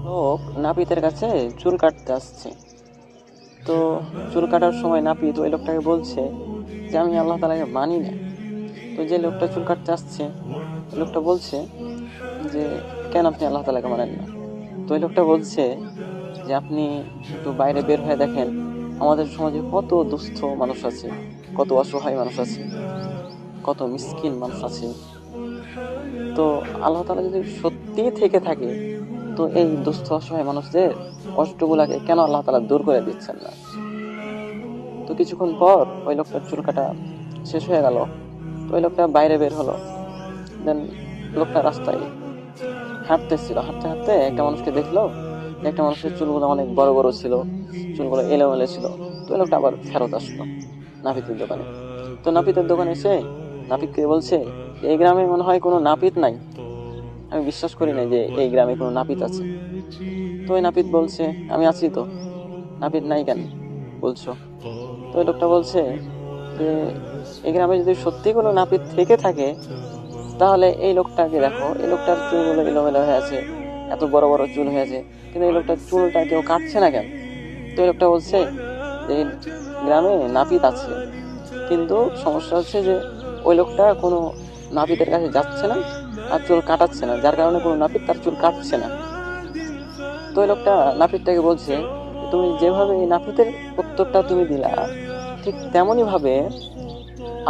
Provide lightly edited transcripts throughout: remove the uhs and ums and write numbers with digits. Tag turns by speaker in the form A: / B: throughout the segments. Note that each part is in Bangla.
A: লোক নাপিতের কাছে চুল কাটতে আসছে। তো চুল কাটার সময় নাপিত ওই লোকটাকে বলছে যে আমি আল্লাহ তাআলাকে মানি না। তো যে লোকটা চুল কাটতে আসছে ওই লোকটা বলছে যে কেন আপনি আল্লাহ তাআলাকে মানেন না? তো ওই লোকটা বলছে যে আপনি একটু বাইরে বের হয়ে দেখেন, আমাদের সমাজে কত দুস্থ মানুষ আছে, কত অসহায় মানুষ আছে, কত মিসকিন মানুষ আছে। তো আল্লাহ তাআলা যদি সত্যি থেকে থাকে, তো এই দুস্থ অসহায় মানুষদের কষ্টগুলাকে কেন আল্লাহ তাআলা দূর করে দিচ্ছেন না? তো কিছুক্ষণ পর ওই লোকটার চুল কাটা শেষ হয়ে গেল। তো ওই লোকটা বাইরে বের হলো। দেন লোকটা রাস্তায় হাঁটতেছিল, হাঁটতে হাঁটতে একটা মানুষকে দেখলো যে একটা মানুষের চুলগুলো অনেক বড় বড় ছিল, চুলগুলো এলোমেলো ছিল। তো ওই লোকটা আবার ফেরত আসলো নাপিতের দোকানে। তো নাপিতের দোকানে এসে নাপিতকে বলছে, এই গ্রামে মনে হয় কোনো নাপিত নাই, আমি বিশ্বাস করি না যে এই গ্রামে কোনো নাপিত আছে। তো ওই নাপিত বলছে, আমি আছি তো, নাপিত নাই কেন বলছো? তো ওই লোকটা বলছে যে এই গ্রামে যদি সত্যি কোনো নাপিত থেকে থাকে, তাহলে এই লোকটাকে দেখো, এই লোকটার চুলগুলো এলোমেলো হয়ে আছে, এত বড় বড় চুল হয়েছে, কিন্তু এই লোকটার চুলটা কেউ কাটছে না কেন? তো এই লোকটা বলছে যে এই গ্রামে নাপিত আছে, কিন্তু সমস্যা হচ্ছে যে ওই লোকটা কোনো নাপিতের কাছে যাচ্ছে না আর চুল কাটাচ্ছে না, যার কারণে কোনো নাপিত তার চুল কাটছে না। তো ওই লোকটা নাপিতটাকে বলছে, তুমি যেভাবে এই নাপিতের উত্তরটা তুমি দিলা, ঠিক তেমনই ভাবে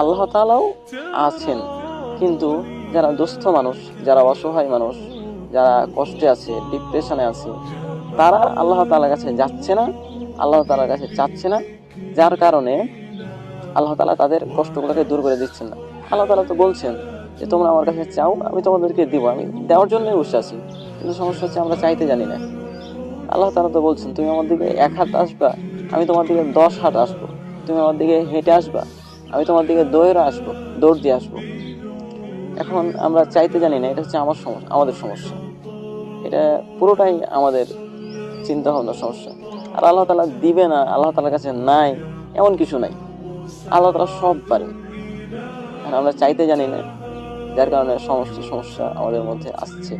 A: আল্লাহ তাআলাও আছেন, কিন্তু যারা দুস্থ মানুষ, যারা অসহায় মানুষ, যারা কষ্টে আছে, ডিপ্রেশনে আছে, তারা আল্লাহ তাআলার কাছে যাচ্ছে না, আল্লাহ তাআলার কাছে চাচ্ছে না, যার কারণে আল্লাহ তাআলা তাদের কষ্টগুলোকে দূর করে দিচ্ছেন না। আল্লাহ তাআলা তো বলছেন যে তোমরা আমার কাছে চাও, আমি তোমাদেরকে দিব, আমি দেওয়ার জন্যই বসে আছি। কিন্তু সমস্যা হচ্ছে আমরা চাইতে জানি না। আল্লাহ তাআলা তো বলছেন, তুমি আমার দিকে 1 হাত আসবা, আমি তোমার দিকে 10 হাত আসবো। তুমি আমার দিকে হেঁটে আসবা, আমি তোমার দিকে দৌড়ে আসবো, দৌড় দিয়ে আসবো। এখন আমরা চাইতে জানি না, এটা হচ্ছে আমার সমস্যা, আমাদের সমস্যা। এটা পুরোটাই আমাদের চিন্তা ভাবনার সমস্যা। আর আল্লাহ তাআলা দিবে না, আল্লাহ তাআলার কাছে নাই, এমন কিছু নাই। আল্লাহ তাআলা সব পারে, আর আমরা চাইতে জানি না, যার কারণে সমস্ত সমস্যা আমাদের মধ্যে আসছে।